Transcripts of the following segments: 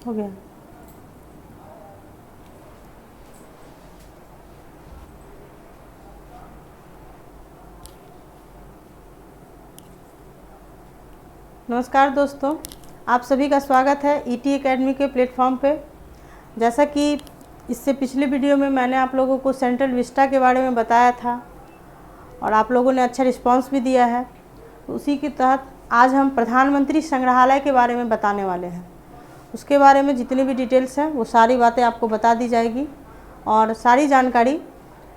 हो गया। नमस्कार दोस्तों, आप सभी का स्वागत है ईटी एकेडमी के प्लेटफॉर्म पे। जैसा कि इससे पिछले वीडियो में मैंने आप लोगों को सेंट्रल विस्टा के बारे में बताया था और आप लोगों ने अच्छा रिस्पांस भी दिया है, तो उसी के तहत आज हम प्रधानमंत्री संग्रहालय के बारे में बताने वाले हैं। उसके बारे में जितनी भी डिटेल्स हैं वो सारी बातें आपको बता दी जाएगी और सारी जानकारी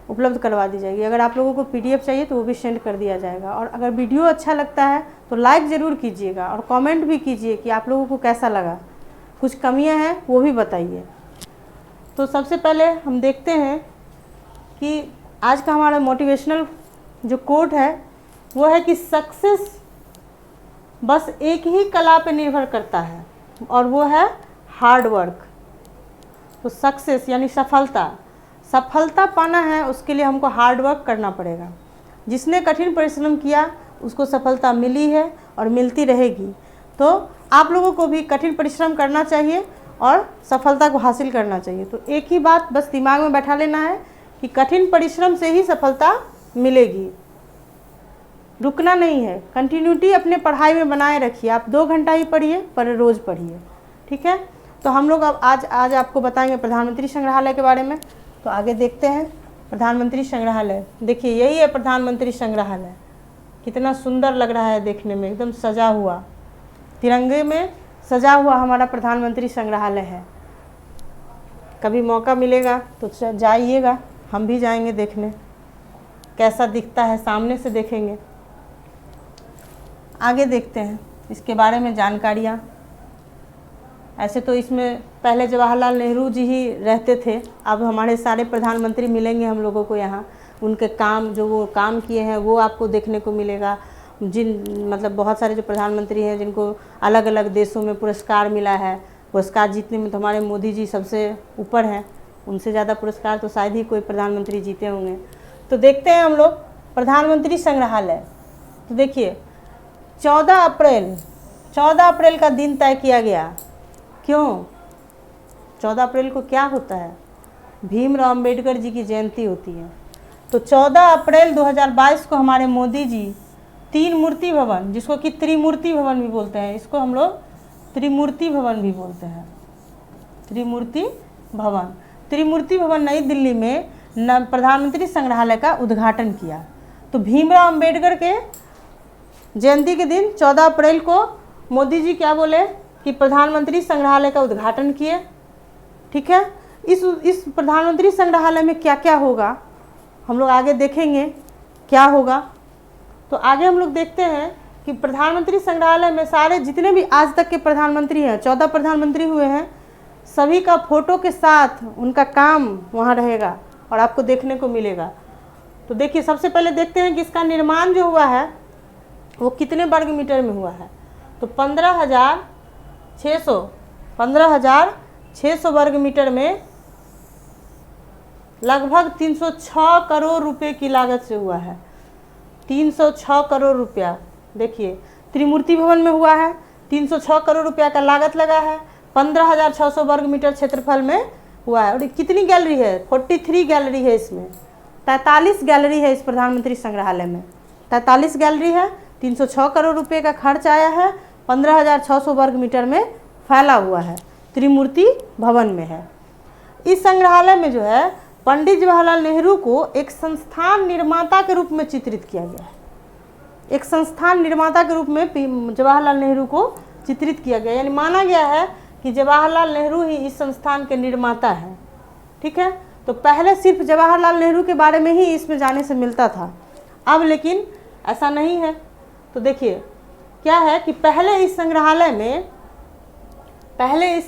उपलब्ध करवा दी जाएगी। अगर आप लोगों को पीडीएफ चाहिए तो वो भी सेंड कर दिया जाएगा। और अगर वीडियो अच्छा लगता है तो लाइक ज़रूर कीजिएगा और कमेंट भी कीजिए कि आप लोगों को कैसा लगा, कुछ कमियां हैं वो भी बताइए। तो सबसे पहले हम देखते हैं कि आज का हमारा मोटिवेशनल जो कोट है वो है कि सक्सेस बस एक ही कला पे निर्भर करता है और वो है हार्ड वर्क। तो सक्सेस यानी सफलता पाना है, उसके लिए हमको हार्ड वर्क करना पड़ेगा। जिसने कठिन परिश्रम किया उसको सफलता मिली है और मिलती रहेगी। तो आप लोगों को भी कठिन परिश्रम करना चाहिए और सफलता को हासिल करना चाहिए। तो एक ही बात बस दिमाग में बैठा लेना है कि कठिन परिश्रम से ही सफलता मिलेगी, रुकना नहीं है। कंटिन्यूटी अपने पढ़ाई में बनाए रखिए। आप 2 घंटा ही पढ़िए पर रोज़ पढ़िए, ठीक है। तो हम लोग अब आज आपको बताएंगे प्रधानमंत्री संग्रहालय के बारे में। तो आगे देखते हैं प्रधानमंत्री संग्रहालय। देखिए यही है प्रधानमंत्री संग्रहालय। कितना सुंदर लग रहा है देखने में, एकदम सजा हुआ, तिरंगे में सजा हुआ हमारा प्रधानमंत्री संग्रहालय है। कभी मौका मिलेगा तो जाइएगा, हम भी जाएंगे देखने कैसा दिखता है, सामने से देखेंगे। आगे देखते हैं इसके बारे में जानकारियाँ। ऐसे तो इसमें पहले जवाहरलाल नेहरू जी ही रहते थे, अब हमारे सारे प्रधानमंत्री मिलेंगे हम लोगों को यहाँ। उनके काम जो वो काम किए हैं वो आपको देखने को मिलेगा। मतलब बहुत सारे जो प्रधानमंत्री हैं जिनको अलग अलग देशों में पुरस्कार मिला है, पुरस्कार जीतने में तो हमारे मोदी जी सबसे ऊपर हैं। उनसे ज़्यादा पुरस्कार तो शायद ही कोई प्रधानमंत्री जीते होंगे। तो देखते हैं हम लोग प्रधानमंत्री संग्रहालय। तो देखिए 14 अप्रैल का दिन तय किया गया। क्यों? 14 अप्रैल को क्या होता है? भीमराव अंबेडकर जी की जयंती होती है। तो 14 अप्रैल 2022 को हमारे मोदी जी 3 मूर्ति भवन, जिसको कि त्रिमूर्ति भवन भी बोलते हैं, इसको हम लोग त्रिमूर्ति भवन भी बोलते हैं। त्रिमूर्ति भवन नई दिल्ली में प्रधानमंत्री संग्रहालय का उद्घाटन किया। तो भीमराव अंबेडकर के जयंती के दिन 14 अप्रैल को मोदी जी क्या बोले कि प्रधानमंत्री संग्रहालय का उद्घाटन किए, ठीक है। इस प्रधानमंत्री संग्रहालय में क्या क्या होगा हम लोग आगे देखेंगे क्या होगा। तो आगे हम लोग देखते हैं कि प्रधानमंत्री संग्रहालय में सारे जितने भी आज तक के प्रधानमंत्री हैं, 14 प्रधानमंत्री हुए हैं, सभी का फोटो के साथ उनका काम वहाँ रहेगा और आपको देखने को मिलेगा। तो देखिए सबसे पहले देखते हैं कि इसका निर्माण जो हुआ है वो कितने वर्ग मीटर में हुआ है। तो 15,600 वर्ग मीटर में लगभग 306 करोड़ रुपए की लागत से हुआ है। 306 करोड़ रुपया। देखिए त्रिमूर्ति भवन में हुआ है, 306 करोड़ रुपया का लागत लगा है, 15,600 वर्ग मीटर क्षेत्रफल में हुआ है। और कितनी गैलरी है? 43 गैलरी है इसमें। 43 गैलरी है इस प्रधानमंत्री संग्रहालय में। 43 गैलरी है, 306 करोड़ रुपये का खर्च आया है, 15,600 वर्ग मीटर में फैला हुआ है, त्रिमूर्ति भवन में है। इस संग्रहालय में जो है पंडित जवाहरलाल नेहरू को एक संस्थान निर्माता के रूप में चित्रित किया गया है। एक संस्थान निर्माता के रूप में जवाहरलाल नेहरू को चित्रित किया गया, यानी माना गया है कि जवाहरलाल नेहरू ही इस संस्थान के निर्माता हैं, ठीक है। तो पहले सिर्फ जवाहरलाल नेहरू के बारे में ही इसमें जाने से मिलता था, अब लेकिन ऐसा नहीं है। तो देखिए क्या है कि पहले इस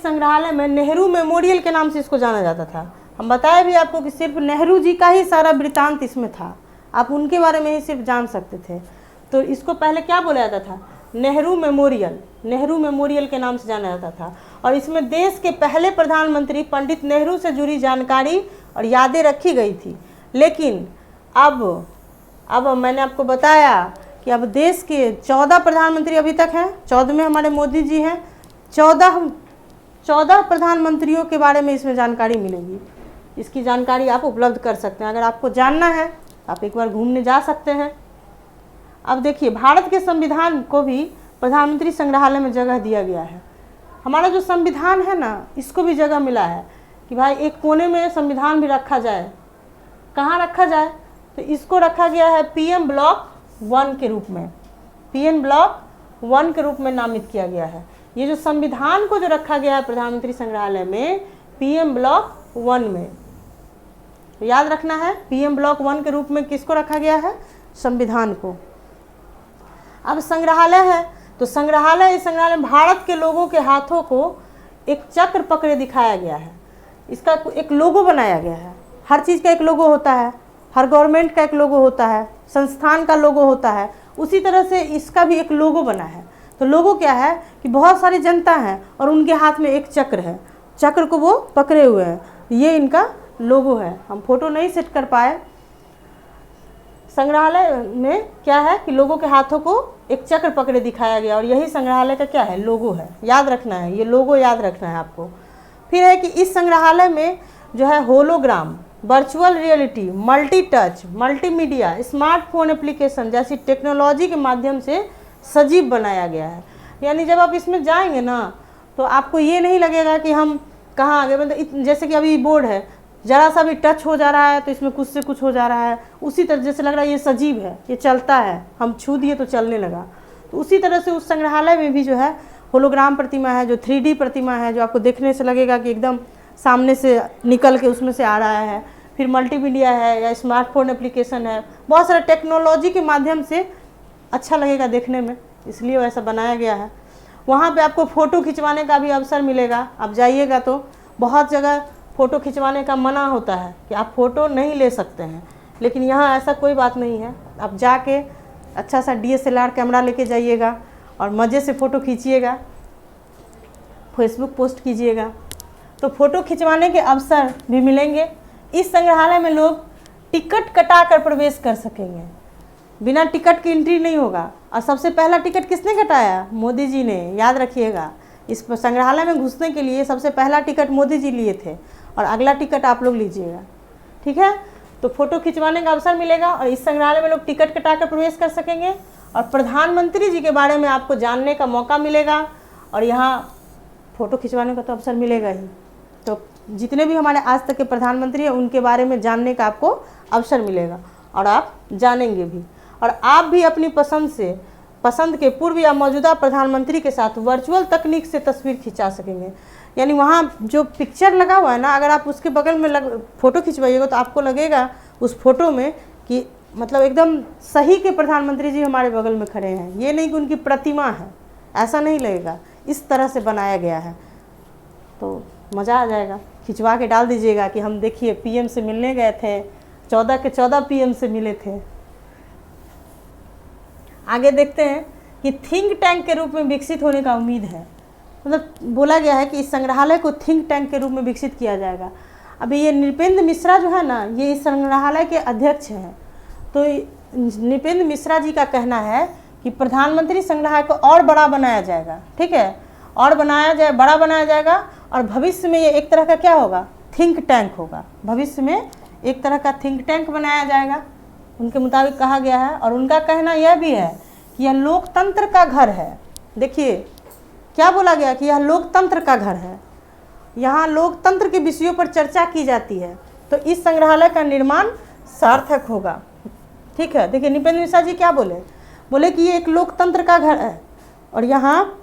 संग्रहालय में नेहरू मेमोरियल के नाम से इसको जाना जाता था। हम बताए भी आपको कि सिर्फ नेहरू जी का ही सारा वृत्तांत इसमें था, आप उनके बारे में ही सिर्फ जान सकते थे। तो इसको पहले क्या बोला जाता था? नेहरू मेमोरियल के नाम से जाना जाता था। और इसमें देश के पहले प्रधानमंत्री पंडित नेहरू से जुड़ी जानकारी और यादें रखी गई थी। लेकिन अब मैंने आपको बताया कि अब देश के 14 प्रधानमंत्री अभी तक हैं, 14वें हमारे मोदी जी हैं। 14 प्रधानमंत्रियों के बारे में इसमें जानकारी मिलेगी। इसकी जानकारी आप उपलब्ध कर सकते हैं। अगर आपको जानना है आप एक बार घूमने जा सकते हैं। अब देखिए, भारत के संविधान को भी प्रधानमंत्री संग्रहालय में जगह दिया गया है। हमारा जो संविधान है ना, इसको भी जगह मिला है कि भाई एक कोने में संविधान भी रखा जाए। कहाँ रखा जाए? तो इसको रखा गया है PM ब्लॉक 1 के रूप में, PM ब्लॉक 1 के रूप में नामित किया गया है। ये जो संविधान को जो रखा गया है प्रधानमंत्री संग्रहालय में, PM ब्लॉक 1 में, तो याद रखना है PM ब्लॉक 1 के रूप में किसको रखा गया है? संविधान को। अब संग्रहालय है, तो संग्रहालय, इस संग्रहालय में भारत के लोगों के हाथों को एक चक्र पकड़े दिखाया गया है। इसका एक लोगो बनाया गया है। हर चीज़ का एक लोगो होता है, हर गवर्नमेंट का एक लोगो होता है, संस्थान का लोगो होता है, उसी तरह से इसका भी एक लोगो बना है। तो लोगो क्या है कि बहुत सारी जनता है और उनके हाथ में एक चक्र है, चक्र को वो पकड़े हुए हैं, ये इनका लोगो है। हम फोटो नहीं सेट कर पाए। संग्रहालय में क्या है कि लोगों के हाथों को एक चक्र पकड़े दिखाया गया और यही संग्रहालय का क्या है? लोगो है। याद रखना है, ये लोगो याद रखना है आपको। फिर है कि इस संग्रहालय में जो है hologram, virtual reality, multi touch, multimedia, smartphone application जैसी टेक्नोलॉजी के माध्यम से सजीव बनाया गया है। यानी जब आप इसमें जाएंगे ना तो आपको ये नहीं लगेगा कि हम कहाँ आ गए। मतलब जैसे कि अभी बोर्ड है, ज़रा सा भी टच हो जा रहा है तो इसमें कुछ से कुछ हो जा रहा है, उसी तरह जैसे लग रहा है ये सजीव है, ये चलता है, हम छू दिए तो चलने लगा। तो उसी तरह से उस संग्रहालय में भी जो है होलोग्राम प्रतिमा है, जो 3D प्रतिमा है, जो आपको देखने से लगेगा कि एकदम सामने से निकल के उसमें से आ रहा है। फिर मल्टीमीडिया है या स्मार्टफोन एप्लीकेशन है, बहुत सारा टेक्नोलॉजी के माध्यम से अच्छा लगेगा देखने में, इसलिए वैसा बनाया गया है। वहाँ पे आपको फ़ोटो खिंचवाने का भी अवसर मिलेगा। आप जाइएगा तो बहुत जगह फ़ोटो खिंचवाने का मना होता है कि आप फ़ोटो नहीं ले सकते हैं, लेकिन यहाँ ऐसा कोई बात नहीं है। आप जाके अच्छा सा DSLR कैमरा लेके जाइएगा और मज़े से फ़ोटो खींचिएगा, फेसबुक पोस्ट कीजिएगा, तो फ़ोटो खिंचवाने के अवसर भी मिलेंगे। इस संग्रहालय में लोग टिकट कटा कर प्रवेश कर सकेंगे, बिना टिकट की एंट्री नहीं होगा। और सबसे पहला टिकट किसने कटाया? मोदी जी ने। याद रखिएगा, इस संग्रहालय में घुसने के लिए सबसे पहला टिकट मोदी जी लिए थे और अगला टिकट आप लोग लीजिएगा, ठीक है। तो फ़ोटो खिंचवाने का अवसर मिलेगा और इस संग्रहालय में लोग टिकट कटा कर प्रवेश कर सकेंगे और प्रधानमंत्री जी के बारे में आपको जानने का मौका मिलेगा और यहाँ फ़ोटो खिंचवाने का तो अवसर मिलेगा ही। तो जितने भी हमारे आज तक के प्रधानमंत्री हैं उनके बारे में जानने का आपको अवसर मिलेगा और आप जानेंगे भी। और आप भी अपनी पसंद के पूर्व या मौजूदा प्रधानमंत्री के साथ वर्चुअल तकनीक से तस्वीर खिंचा सकेंगे। यानी वहाँ जो पिक्चर लगा हुआ है ना, अगर आप उसके बगल में फ़ोटो खिंचवाइएगा तो आपको लगेगा उस फोटो में कि मतलब एकदम सही के प्रधानमंत्री जी हमारे बगल में खड़े हैं, ये नहीं कि उनकी प्रतिमा है, ऐसा नहीं लगेगा। इस तरह से बनाया गया है, तो मज़ा आ जाएगा। खिंचवा के डाल दीजिएगा कि हम देखिए PM से मिलने गए थे, 14 के 14 PM से मिले थे। आगे देखते हैं कि थिंक टैंक के रूप में विकसित होने का उम्मीद है। मतलब बोला गया है कि इस संग्रहालय को थिंक टैंक के रूप में विकसित किया जाएगा। अभी ये नृपेंद्र मिश्रा जो है ना, ये इस संग्रहालय के अध्यक्ष हैं। तो नृपेंद्र मिश्रा जी का कहना है कि प्रधानमंत्री संग्रहालय को और बड़ा बनाया जाएगा, ठीक है, और बड़ा बनाया जाएगा और भविष्य में ये एक तरह का क्या होगा? थिंक टैंक होगा। भविष्य में एक तरह का थिंक टैंक बनाया जाएगा, उनके मुताबिक कहा गया है। और उनका कहना यह भी है कि यह लोकतंत्र का घर है। देखिए क्या बोला गया कि यह लोकतंत्र का घर है, यहाँ लोकतंत्र के विषयों पर चर्चा की जाती है, तो इस संग्रहालय का निर्माण सार्थक होगा, ठीक है। देखिए नृपेंद्र मिश्रा जी क्या बोले कि ये एक लोकतंत्र का घर है और यहाँ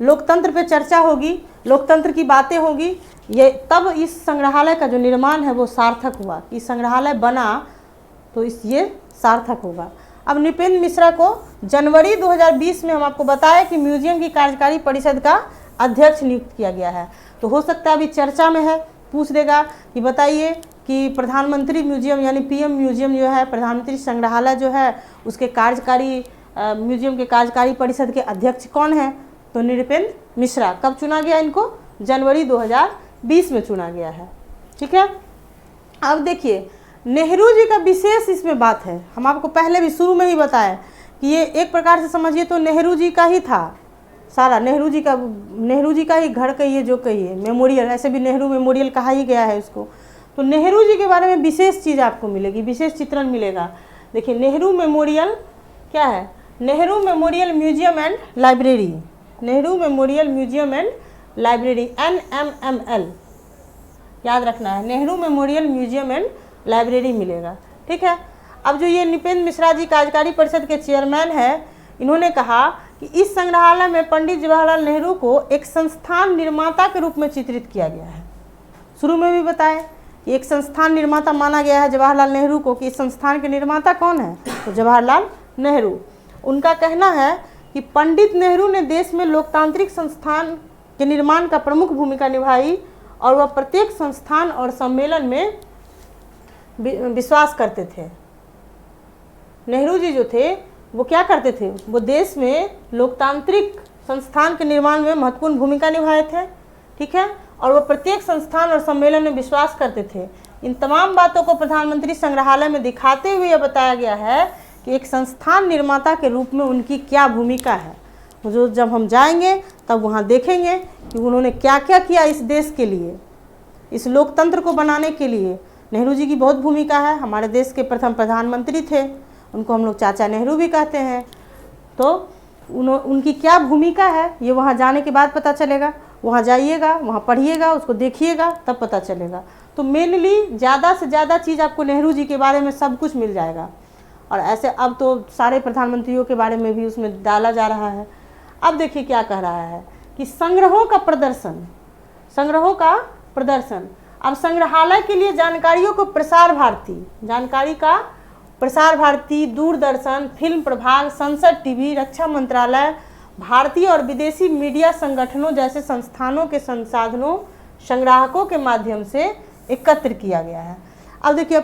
लोकतंत्र पे चर्चा होगी, लोकतंत्र की बातें होगी, ये तब इस संग्रहालय का जो निर्माण है वो सार्थक हुआ। इस संग्रहालय बना तो ये सार्थक होगा। अब नृपेंद्र मिश्रा को जनवरी 2020 में हम आपको बताया कि म्यूजियम की कार्यकारी परिषद का अध्यक्ष नियुक्त किया गया है। तो हो सकता है अभी चर्चा में है, पूछ देगा कि बताइए कि प्रधानमंत्री म्यूजियम यानी PM म्यूजियम जो है, प्रधानमंत्री संग्रहालय जो है, उसके कार्यकारी म्यूजियम के कार्यकारी परिषद के अध्यक्ष कौन है? तो नृपेंद्र मिश्रा। कब चुना गया इनको? जनवरी 2020 में चुना गया है, ठीक है। अब देखिए नेहरू जी का विशेष इसमें बात है। हम आपको पहले भी शुरू में ही बताया कि ये एक प्रकार से समझिए तो नेहरू जी का ही था, सारा नेहरू जी का ही घर कहिए जो कहिए, मेमोरियल, ऐसे भी नेहरू मेमोरियल कहा ही गया है उसको। तो नेहरू जी के बारे में विशेष चीज़ आपको मिलेगी, विशेष चित्रण मिलेगा। देखिए नेहरू मेमोरियल क्या है, Nehru memorial museum and library, Nehru memorial museum and library, NMML याद रखना है, Nehru memorial museum and library मिलेगा। ठीक है। अब जो ये नृपेंद्र मिश्रा जी कार्यकारी परिषद के चेयरमैन है, इन्होंने कहा कि इस संग्रहालय में पंडित जवाहरलाल नेहरू को एक संस्थान निर्माता के रूप में चित्रित किया गया है। शुरू में भी बताया कि एक संस्थान निर्माता माना गया है जवाहरलाल नेहरू को, कि इस संस्थान के निर्माता कौन है, तो जवाहरलाल नेहरू। उनका कहना है कि पंडित नेहरू ने देश में लोकतांत्रिक संस्थान के निर्माण का प्रमुख भूमिका निभाई और वह प्रत्येक संस्थान और सम्मेलन में विश्वास करते थे। नेहरू जी जो थे वो क्या करते थे, वो देश में लोकतांत्रिक संस्थान के निर्माण में महत्वपूर्ण भूमिका निभाए थे। ठीक है। और वो प्रत्येक संस्थान और सम्मेलन में विश्वास करते थे। इन तमाम बातों को प्रधानमंत्री संग्रहालय में दिखाते हुए यह बताया गया है कि एक संस्थान निर्माता के रूप में उनकी क्या भूमिका है। जो जब हम जाएंगे तब वहाँ देखेंगे कि उन्होंने क्या क्या किया इस देश के लिए, इस लोकतंत्र को बनाने के लिए। नेहरू जी की बहुत भूमिका है, हमारे देश के प्रथम प्रधानमंत्री थे, उनको हम लोग चाचा नेहरू भी कहते हैं। तो उनकी क्या भूमिका है ये वहाँ जाने के बाद पता चलेगा। वहाँ जाइएगा, वहाँ पढ़िएगा, उसको देखिएगा, तब पता चलेगा। तो मेनली ज़्यादा से ज़्यादा चीज़ आपको नेहरू जी के बारे में सब कुछ मिल जाएगा। और ऐसे अब तो सारे प्रधानमंत्रियों के बारे में भी उसमें डाला जा रहा है। अब देखिए क्या कह रहा है कि संग्रहों का प्रदर्शन, संग्रहों का प्रदर्शन। अब संग्रहालय के लिए जानकारियों को प्रसार भारती, जानकारी का प्रसार भारती, दूरदर्शन, फिल्म प्रभाग, संसद टीवी, रक्षा मंत्रालय, भारतीय और विदेशी मीडिया संगठनों जैसे संस्थानों के संसाधनों संग्राहकों के माध्यम से एकत्र किया गया है। अब देखिए,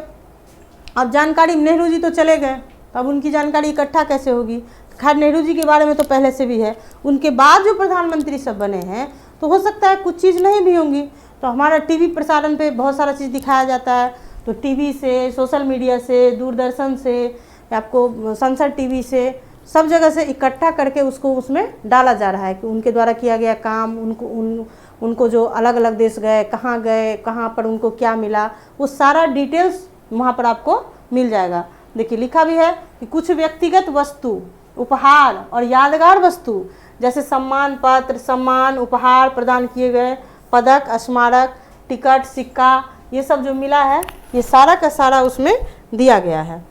अब जानकारी, नेहरू जी तो चले गए, तो अब उनकी जानकारी इकट्ठा कैसे होगी। खैर नेहरू जी के बारे में तो पहले से भी है, उनके बाद जो प्रधानमंत्री सब बने हैं तो हो सकता है कुछ चीज़ नहीं भी होंगी। तो हमारा टीवी प्रसारण पे बहुत सारा चीज़ दिखाया जाता है, तो टीवी से, सोशल मीडिया से, दूरदर्शन से, आपको संसद टीवी से, सब जगह से इकट्ठा करके उसको उसमें डाला जा रहा है कि उनके द्वारा किया गया काम, उनको जो अलग अलग देश गए, कहाँ पर उनको क्या मिला, वो सारा डिटेल्स वहाँ पर आपको मिल जाएगा। देखिए लिखा भी है कि कुछ व्यक्तिगत वस्तु, उपहार और यादगार वस्तु जैसे सम्मान पत्र, सम्मान, उपहार प्रदान किए गए, पदक, स्मारक, टिकट, सिक्का, ये सब जो मिला है ये सारा का सारा उसमें दिया गया है,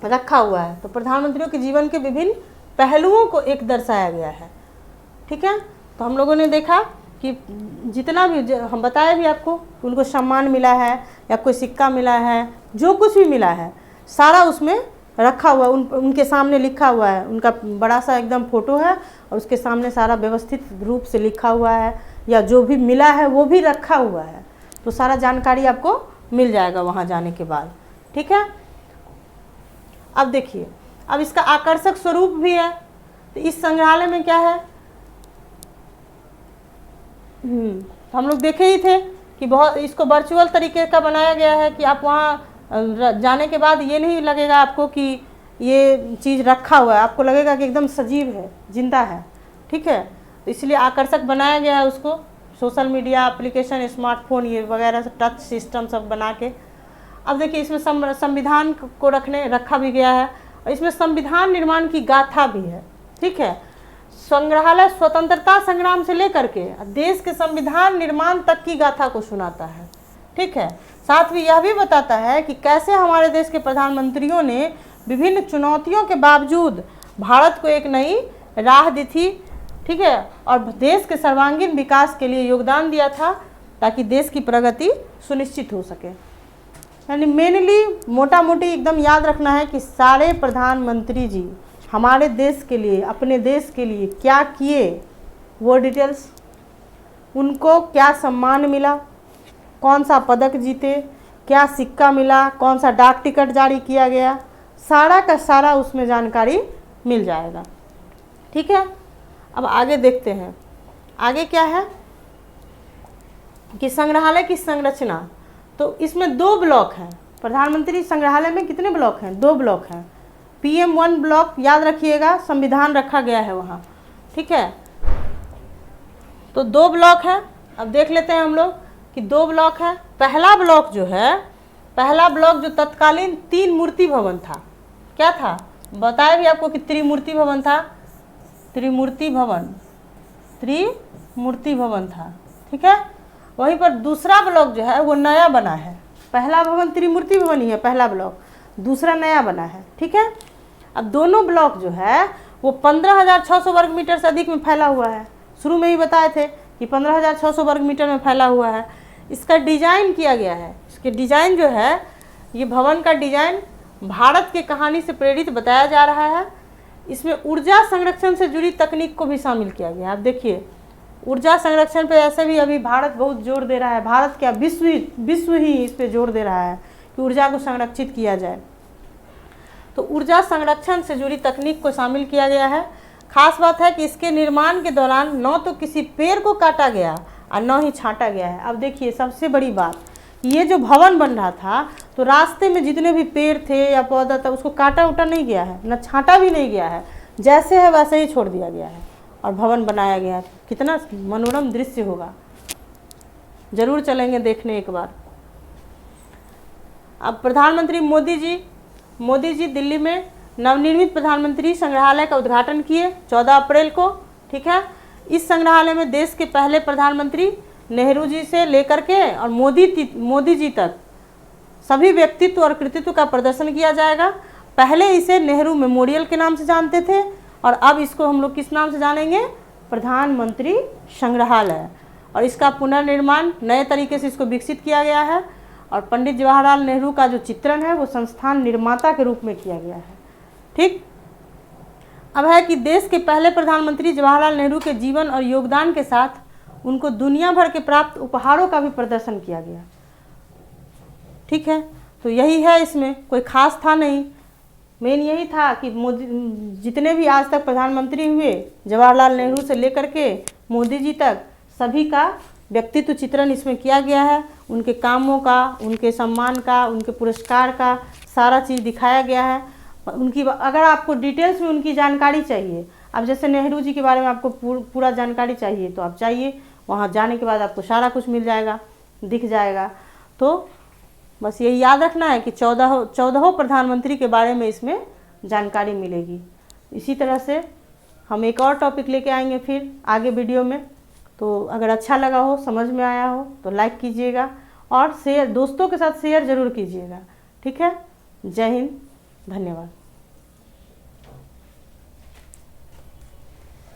रखा हुआ है। तो प्रधानमंत्रियों के जीवन के विभिन्न पहलुओं को एक दर्शाया गया है। ठीक है। तो हम लोगों ने देखा कि जितना भी हम बताए भी आपको, उनको सम्मान मिला है या कोई सिक्का मिला है, जो कुछ भी मिला है सारा उसमें रखा हुआ है, उनके सामने लिखा हुआ है। उनका बड़ा सा एकदम फोटो है और उसके सामने सारा व्यवस्थित रूप से लिखा हुआ है, या जो भी मिला है वो भी रखा हुआ है। तो सारा जानकारी आपको मिल जाएगा वहाँ जाने के बाद। ठीक है। अब देखिए, अब इसका आकर्षक स्वरूप भी है। तो इस संग्रहालय में क्या है, तो हम लोग देखे ही थे कि बहुत इसको वर्चुअल तरीके का बनाया गया है कि आप वहाँ जाने के बाद ये नहीं लगेगा आपको कि ये चीज़ रखा हुआ है, आपको लगेगा कि एकदम सजीव है, जिंदा है। ठीक है। तो इसलिए आकर्षक बनाया गया है उसको, सोशल मीडिया एप्लीकेशन, स्मार्टफोन ये वगैरह टच सिस्टम सब बना के। अब देखिए इसमें संविधान को रखा भी गया है और इसमें संविधान निर्माण की गाथा भी है। ठीक है। संग्रहालय स्वतंत्रता संग्राम से लेकर के देश के संविधान निर्माण तक की गाथा को सुनाता है। ठीक है। साथ ही यह भी बताता है कि कैसे हमारे देश के प्रधानमंत्रियों ने विभिन्न चुनौतियों के बावजूद भारत को एक नई राह दी थी। ठीक है। और देश के सर्वांगीण विकास के लिए योगदान दिया था ताकि देश की प्रगति सुनिश्चित हो सके। यानी मेनली मोटा मोटी एकदम याद रखना है कि सारे प्रधानमंत्री जी हमारे देश के लिए, अपने देश के लिए क्या किए, वो डिटेल्स, उनको क्या सम्मान मिला, कौन सा पदक जीते, क्या सिक्का मिला, कौन सा डाक टिकट जारी किया गया, सारा का सारा उसमें जानकारी मिल जाएगा। ठीक है। अब आगे देखते हैं, आगे क्या है कि संग्रहालय की संरचना। तो इसमें 2 ब्लॉक हैं। प्रधानमंत्री संग्रहालय में कितने ब्लॉक हैं? 2 ब्लॉक हैं। PM1 ब्लॉक याद रखिएगा, संविधान रखा गया है वहाँ। ठीक है। तो 2 ब्लॉक है। अब देख लेते हैं हम लोग कि 2 ब्लॉक है। पहला ब्लॉक जो है, पहला ब्लॉक जो तत्कालीन 3 मूर्ति भवन था, क्या था बताया भी आपको कि त्रिमूर्ति भवन था, त्रिमूर्ति भवन था, ठीक है। वहीं पर दूसरा ब्लॉक जो है वो नया बना है। पहला भवन त्रिमूर्ति भवन ही है पहला ब्लॉक, दूसरा नया बना है, ठीक है। अब दोनों ब्लॉक जो है वो 15,600 वर्ग मीटर से अधिक में फैला हुआ है। शुरू में ही बताए थे कि 15,600 वर्ग मीटर में फैला हुआ है। इसका डिजाइन किया गया है, इसके डिजाइन जो है, ये भवन का डिजाइन भारत की कहानी से प्रेरित बताया जा रहा है। इसमें ऊर्जा संरक्षण से जुड़ी तकनीक को भी शामिल किया गया है। आप देखिए ऊर्जा संरक्षण पे ऐसे भी अभी भारत बहुत जोर दे रहा है, भारत क्या विश्व ही इस पे जोर दे रहा है कि ऊर्जा को संरक्षित किया जाए। तो ऊर्जा संरक्षण से जुड़ी तकनीक को शामिल किया गया है। खास बात है कि इसके निर्माण के दौरान न तो किसी पेड़ को काटा गया और न ही छांटा गया है। अब देखिए सबसे बड़ी बात, ये जो भवन बन रहा था तो रास्ते में जितने भी पेड़ थे या पौधा था उसको काटा उटा नहीं गया है, न छांटा भी नहीं गया है, जैसे है वैसे ही छोड़ दिया गया है और भवन बनाया गया है। कितना मनोरम दृश्य होगा, जरूर चलेंगे देखने एक बार। अब प्रधानमंत्री मोदी जी दिल्ली में नवनिर्मित प्रधानमंत्री संग्रहालय का उद्घाटन किए 14 अप्रैल को, ठीक है। इस संग्रहालय में देश के पहले प्रधानमंत्री नेहरू जी से लेकर के और मोदी जी तक सभी व्यक्तित्व और कृतित्व का प्रदर्शन किया जाएगा। पहले इसे नेहरू मेमोरियल के नाम से जानते थे और अब इसको हम लोग किस नाम से जानेंगे, प्रधानमंत्री संग्रहालय। और इसका पुनर्निर्माण नए तरीके से इसको विकसित किया गया है और पंडित जवाहरलाल नेहरू का जो चित्रण है वो संस्थान निर्माता के रूप में किया गया है, ठीक। अब है कि देश के पहले प्रधानमंत्री जवाहरलाल नेहरू के जीवन और योगदान के साथ उनको दुनिया भर के प्राप्त उपहारों का भी प्रदर्शन किया गया, ठीक है। तो यही है, इसमें कोई खास था नहीं, मेन यही था कि जितने भी आज तक प्रधानमंत्री हुए जवाहरलाल नेहरू से लेकर के मोदी जी तक सभी का व्यक्तित्व चित्रण इसमें किया गया है। उनके कामों का, उनके सम्मान का, उनके पुरस्कार का सारा चीज़ दिखाया गया है। उनकी अगर आपको डिटेल्स में उनकी जानकारी चाहिए, अब जैसे नेहरू जी के बारे में आपको पूरा जानकारी चाहिए तो आप चाहिए, वहाँ जाने के बाद आपको सारा कुछ मिल जाएगा, दिख जाएगा। तो बस यही याद रखना है कि 14 प्रधानमंत्री के बारे में इसमें जानकारी मिलेगी। इसी तरह से हम एक और टॉपिक लेके आएंगे फिर आगे वीडियो में। तो अगर अच्छा लगा हो, समझ में आया हो तो लाइक कीजिएगा और शेयर दोस्तों के साथ शेयर ज़रूर कीजिएगा, ठीक है। जय हिंद, धन्यवाद।